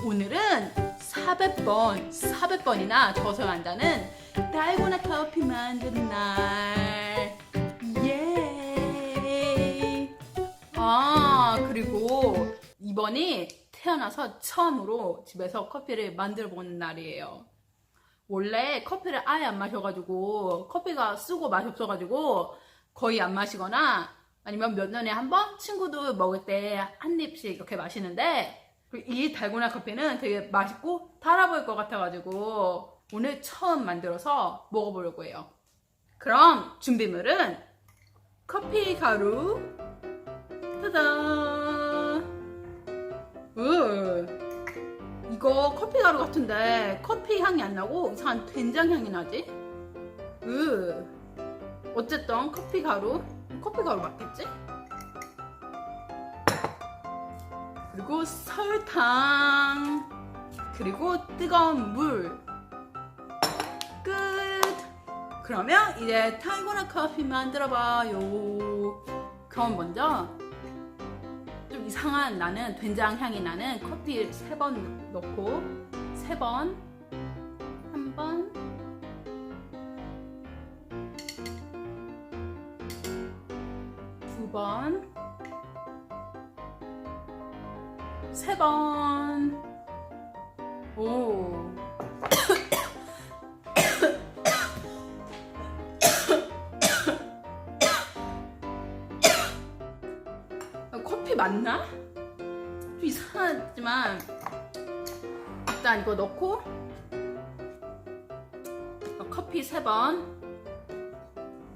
오늘은 400번이나 져서 한다는 달고나 커피 만드는 날. 예. 그리고 이번이 태어나서 처음으로 집에서 커피를 만들어 보는 날이에요. 원래 커피를 아예 안 마셔가지고 커피가 쓰고 맛이 없어가지고 거의 안 마시거나 아니면 몇 년에 한 번 친구들 먹을 때 한 입씩 이렇게 마시는데, 이 달고나 커피는 되게 맛있고 달아 보일 것 같아가지고 오늘 처음 만들어서 먹어보려고 해요. 그럼 준비물은 커피 가루, 짜잔. 이거 커피 가루 같은데 커피 향이 안 나고 이상한 된장 향이 나지? 어쨌든 커피 가루 맞겠지? 그리고 설탕, 그리고 뜨거운 물. 끝! 그러면 이제 달고나 커피 만들어봐요. 그럼 먼저 좀 이상한 나는 된장 향이 나는 커피 3번 넣고 3번, 1번, 2번, 3번. 오. 커피 맞나? 좀 이상하지만 일단 이거 넣고 커피 3번,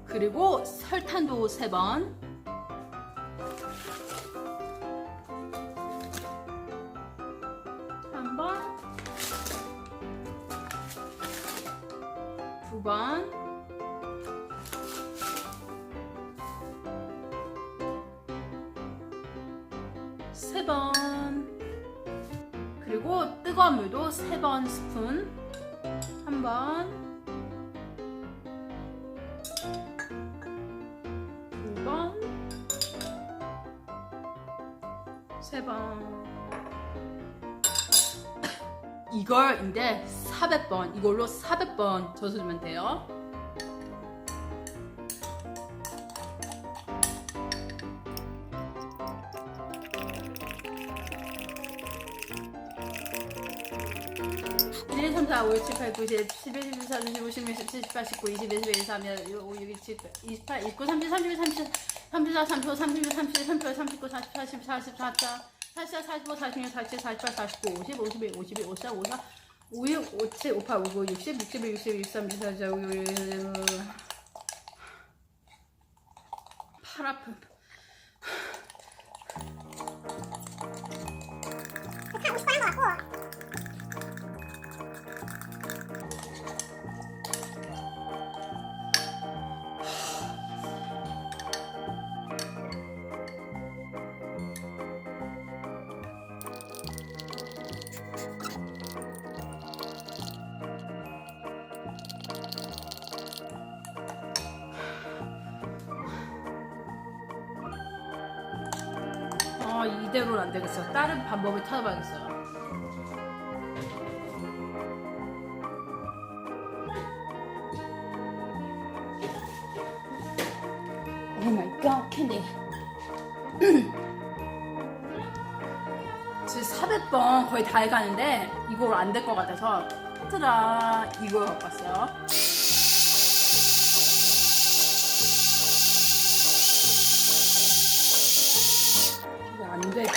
그리고 설탕도 3번, 한 번, 2번, 3번, 그리고 뜨거운 물도 3번 스푼, 1번, 2번, 3번. 이걸 이제 400번, 이걸로 400번 져주면 돼요. (1, 2, 3, 4, 5, 6, 7, 8, 9, 10, 11, 12, 13, 14, 15, 16, 17, 18, 19, 20, 21, 22, 23, 25, 26, 27, 28, 29, 30, 31, 32, 33, 34, 35, 36, 37, 38, 39, 40, 41, 44, 44, 45, 46, 47, 48, 49, 50, 51, 52, 54, 54, 56, 57, 58, 59, 60, 61, 62, 63, 64, 65, 팔 아픈. 이대로는 안 되겠어. 다른 방법을 찾아봐야겠어요. 오 마이 갓, 캔디. 지금 400번 거의 다 해가는데 이거 안 될 것 같아서 트라 이걸 갖고 왔어요. 안 되지?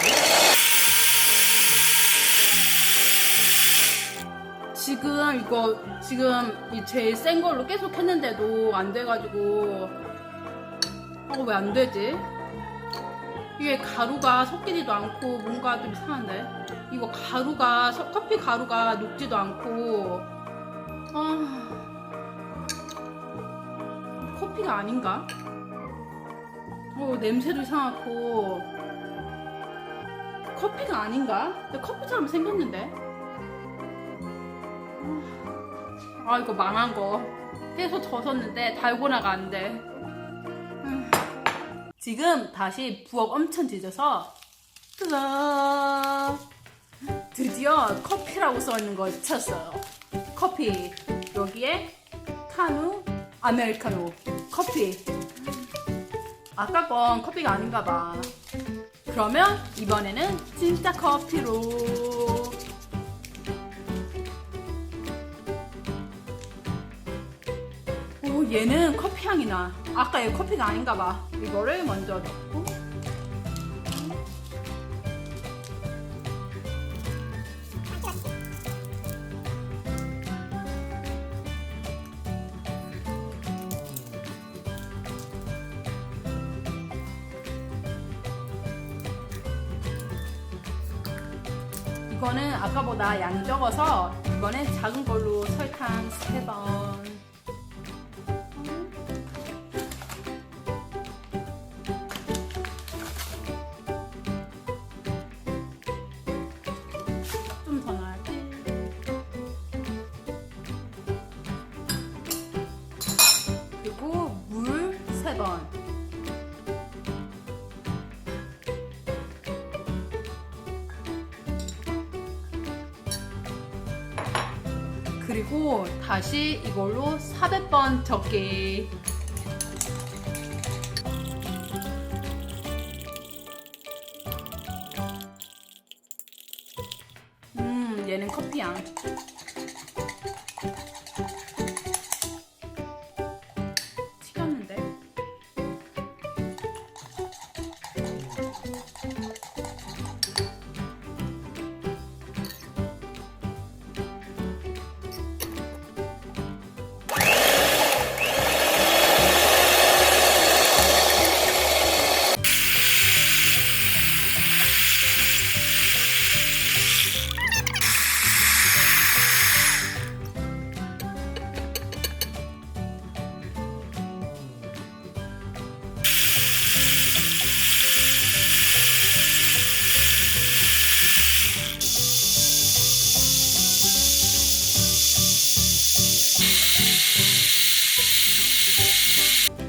지금 이 제일 센 걸로 계속 했는데도 안 돼가지고 왜 안 되지? 이게 가루가 섞이지도 않고 뭔가 좀 이상한데? 이거 커피 가루가 녹지도 않고 커피가 아닌가? 냄새도 이상하고 커피가 아닌가? 근데 커피처럼 생겼는데? 이거 망한 거. 계속 젖었는데 달고나가 안 돼. 지금 다시 부엌 엄청 뒤져서 짜잔! 드디어 커피라고 써있는 걸 찾았어요. 커피. 여기에 카누, 아메리카노, 커피. 아까 건 커피가 아닌가 봐. 그러면 이번에는 진짜 커피로. 오, 얘는 커피 향이 나. 아까 얘 커피가 아닌가 봐. 이거를 먼저 넣고. 이거는 아까보다 양이 적어서 이번엔 작은 걸로 설탕 3번. 좀 더 넣어야지. 그리고 물 3번. 그리고 다시 이걸로 400번 적게. 얘는 커피향. 튀겼는데?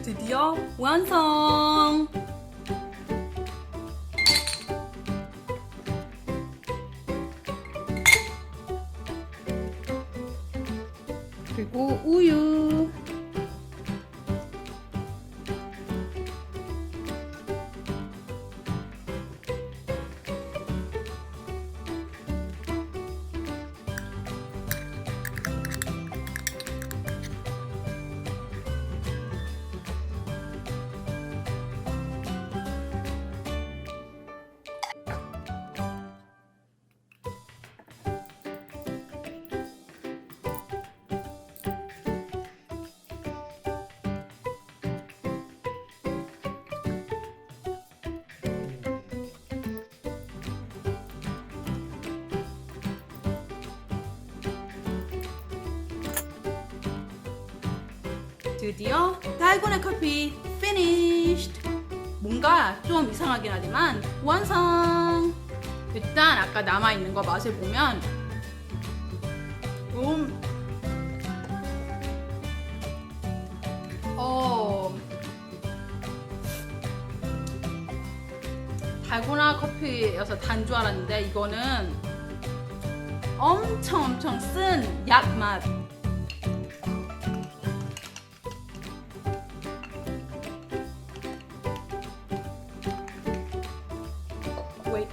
드디어 완성! 그리고 우유. 드디어 달고나 커피 finished. 뭔가 좀 이상하긴 하지만 완성. 일단 아까 남아있는 거 맛을 보면 달고나 커피여서 단 줄 알았는데 이거는 엄청 쓴 약 맛.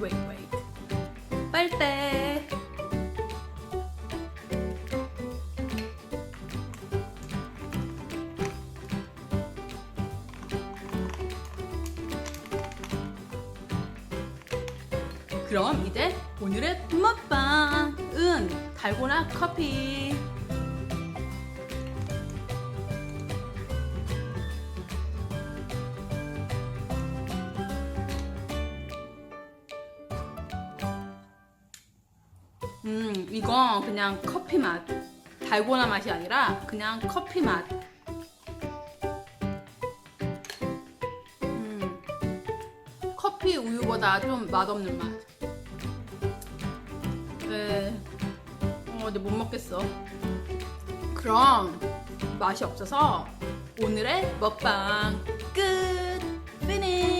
wait. 빨대. 그럼 이제 오늘의 먹방은 달고나 커피. 이건 그냥 커피 맛. 달고나 맛이 아니라 그냥 커피 맛. 커피 우유보다 좀 맛없는 맛. 근데 못 먹겠어. 그럼 맛이 없어서 오늘의 먹방 끝! 피니쉬!